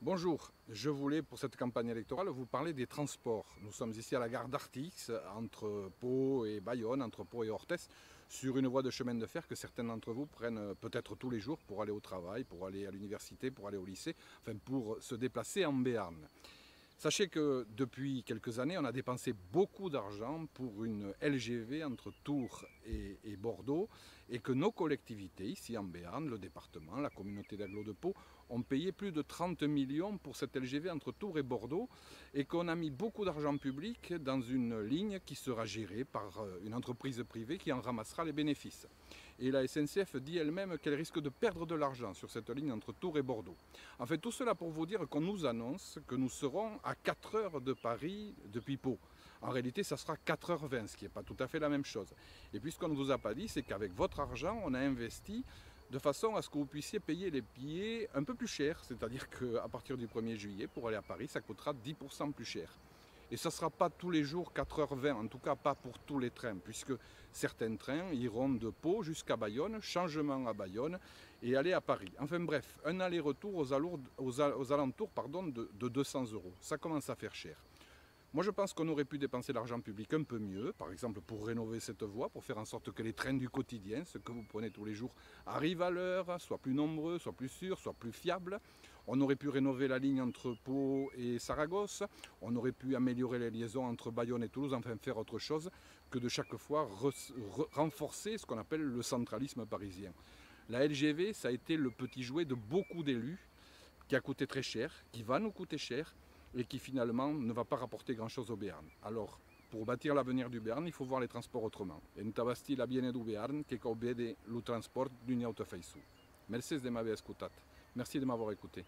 Bonjour, je voulais pour cette campagne électorale vous parler des transports. Nous sommes ici à la gare d'Artix, entre Pau et Bayonne, entre Pau et Orthez, sur une voie de chemin de fer que certains d'entre vous prennent peut-être tous les jours pour aller au travail, pour aller à l'université, pour aller au lycée, enfin pour se déplacer en Béarn. Sachez que depuis quelques années, on a dépensé beaucoup d'argent pour une LGV entre Tours et Bordeaux et que nos collectivités, ici en Béarn, le département, la communauté d'agglo de Pau, ont payé plus de 30 millions pour cette LGV entre Tours et Bordeaux et qu'on a mis beaucoup d'argent public dans une ligne qui sera gérée par une entreprise privée qui en ramassera les bénéfices. Et la SNCF dit elle-même qu'elle risque de perdre de l'argent sur cette ligne entre Tours et Bordeaux. En fait, tout cela pour vous dire qu'on nous annonce que nous serons à 4 heures de Paris depuis Pau. En réalité, ça sera 4h20, ce qui n'est pas tout à fait la même chose. Et puis ce qu'on ne vous a pas dit, c'est qu'avec votre argent, on a investi de façon à ce que vous puissiez payer les billets un peu plus cher. C'est-à-dire qu'à partir du 1er juillet, pour aller à Paris, ça coûtera 10% plus cher. Et ça ne sera pas tous les jours 4h20, en tout cas pas pour tous les trains, puisque certains trains iront de Pau jusqu'à Bayonne, changement à Bayonne, et aller à Paris. Enfin bref, un aller-retour aux alentours de 200 euros. Ça commence à faire cher. Moi je pense qu'on aurait pu dépenser l'argent public un peu mieux, par exemple pour rénover cette voie, pour faire en sorte que les trains du quotidien, ceux que vous prenez tous les jours, arrivent à l'heure, soient plus nombreux, soient plus sûrs, soient plus fiables. On aurait pu rénover la ligne entre Pau et Saragosse, on aurait pu améliorer les liaisons entre Bayonne et Toulouse, enfin faire autre chose que de chaque fois renforcer ce qu'on appelle le centralisme parisien. La LGV, ça a été le petit jouet de beaucoup d'élus, qui a coûté très cher, qui va nous coûter cher, et qui finalement ne va pas rapporter grand-chose au Béarn. Alors, pour bâtir l'avenir du Béarn, il faut voir les transports autrement. Et nous tabasti la biene du Béarn, que obede le transport d'une auto feisu. Merci de m'avoir écouté. Merci de m'avoir écouté.